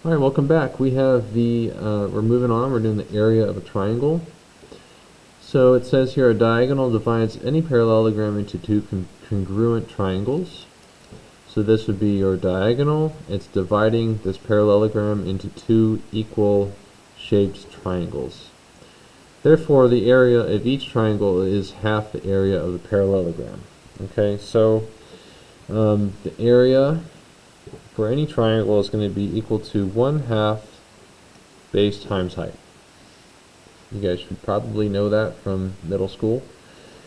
Alright, welcome back. We have we're moving on, we're doing the area of a triangle. So it says here a diagonal divides any parallelogram into two congruent triangles. So this would be your diagonal. It's dividing this parallelogram into two equal shaped triangles. Therefore, the area of each triangle is half the area of the parallelogram. Okay, so the area for any triangle is going to be equal to 1/2 base times height. You guys should probably know that from middle school.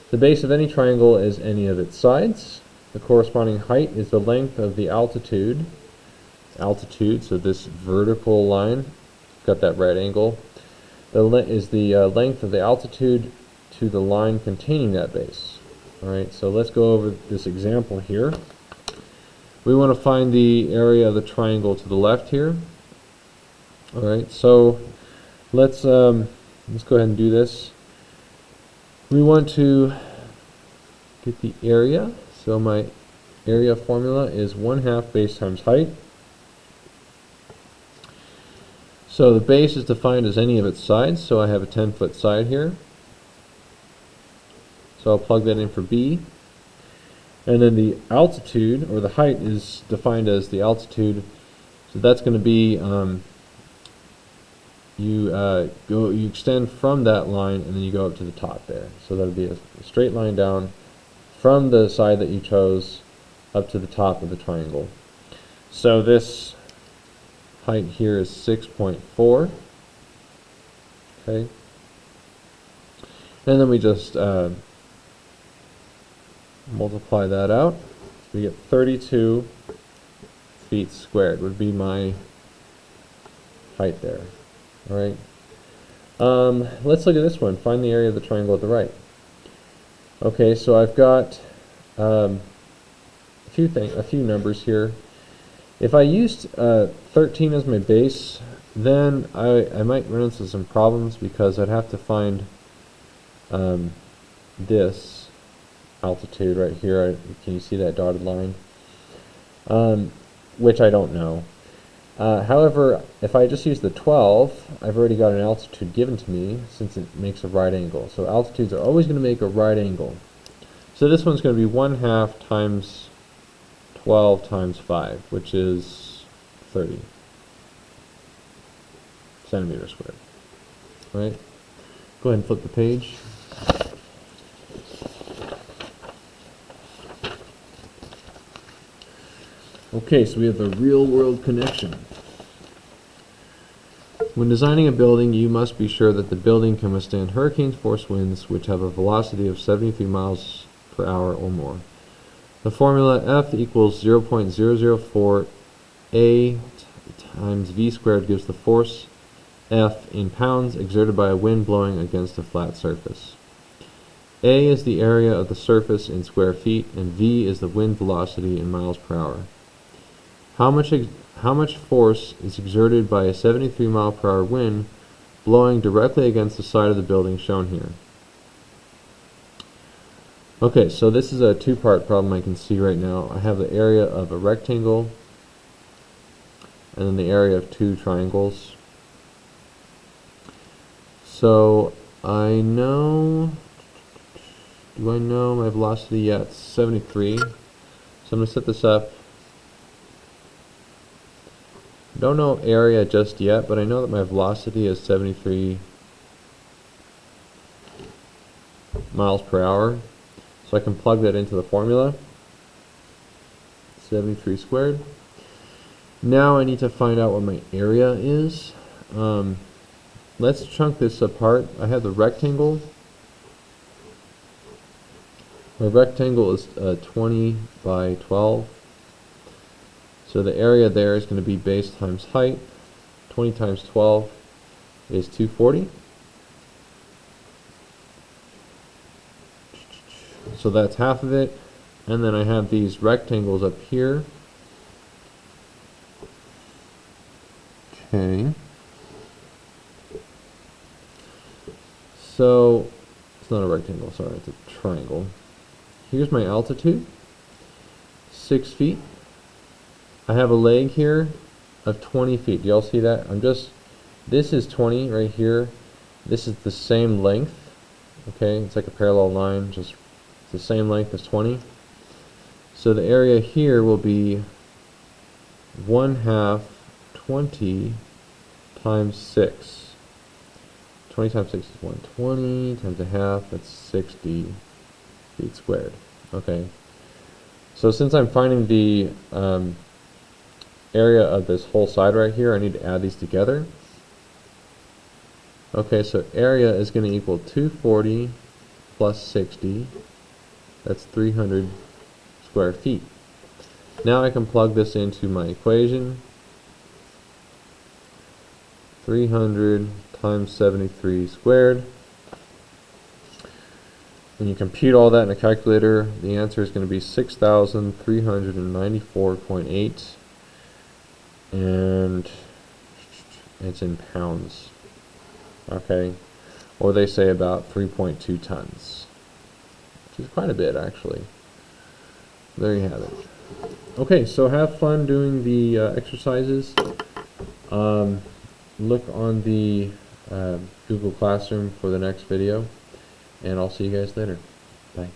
The base of any triangle is any of its sides. The corresponding height is the length of the altitude. So this vertical line, got that right angle, is the length of the altitude to the line containing that base. Alright, so let's go over this example here. We want to find the area of the triangle to the left here. Alright, so let's go ahead and do this. We want to get the area. So my area formula is 1/2 base times height. So the base is defined as any of its sides, so I have a 10-foot side here. So I'll plug that in for B. And then the altitude, or the height, is defined as the altitude. So that's going to be, you extend from that line and then you go up to the top there. So that'll be a straight line down from the side that you chose up to the top of the triangle. So this height here is 6.4. Okay. And then we just multiply that out. We get 32 feet squared would be my height there. Alright. Let's look at this one. Find the area of the triangle at the right. Okay, so I've got a few numbers here. If I used 13 as my base, then I might run into some problems because I'd have to find this altitude right here. Can you see that dotted line? Which I don't know. However, if I just use the 12, I've already got an altitude given to me since it makes a right angle. So altitudes are always going to make a right angle. So this one's going to be 1/2 times 12 times 5, which is 30 centimeters squared. All right? Go ahead and flip the page. Okay, so we have the real-world connection. When designing a building, you must be sure that the building can withstand hurricane force winds which have a velocity of 73 miles per hour or more. The formula F equals 0.004 A times V squared gives the force F in pounds exerted by a wind blowing against a flat surface. A is the area of the surface in square feet, and V is the wind velocity in miles per hour. How much force is exerted by a 73 mile per hour wind blowing directly against the side of the building shown here? Okay, so this is a two-part problem I can see right now. I have the area of a rectangle and then the area of two triangles. So I know, do I know my velocity? Yeah, it's 73. So I'm going to set this up. Don't know area just yet, but I know that my velocity is 73 miles per hour. So I can plug that into the formula. 73 squared. Now I need to find out what my area is. Let's chunk this apart. I have the rectangle. My rectangle is 20 by 12. So the area there is going to be base times height. 20 times 12 is 240. So that's half of it. And then I have these rectangles up here. Okay. So it's not a rectangle, sorry, it's a triangle. Here's my altitude, 6 feet. I have a leg here of 20 feet. Do y'all see that? This is 20 right here. This is the same length. Okay, it's like a parallel line, just the same length as 20. So the area here will be 1/2 20 times 6. 20 times 6 is 120 times a half, that's 60 feet squared. Okay, so since I'm finding the area of this whole side right here, I need to add these together. Okay, so area is going to equal 240 plus 60. That's 300 square feet. Now I can plug this into my equation. 300 times 73 squared. When you compute all that in a calculator, the answer is going to be 6,394.8, and it's in pounds. Okay, or they say about 3.2 tons, which is quite a bit actually. There you have it. Okay, so have fun doing the exercises. Look on the Google Classroom for the next video, and I'll see you guys later. Bye.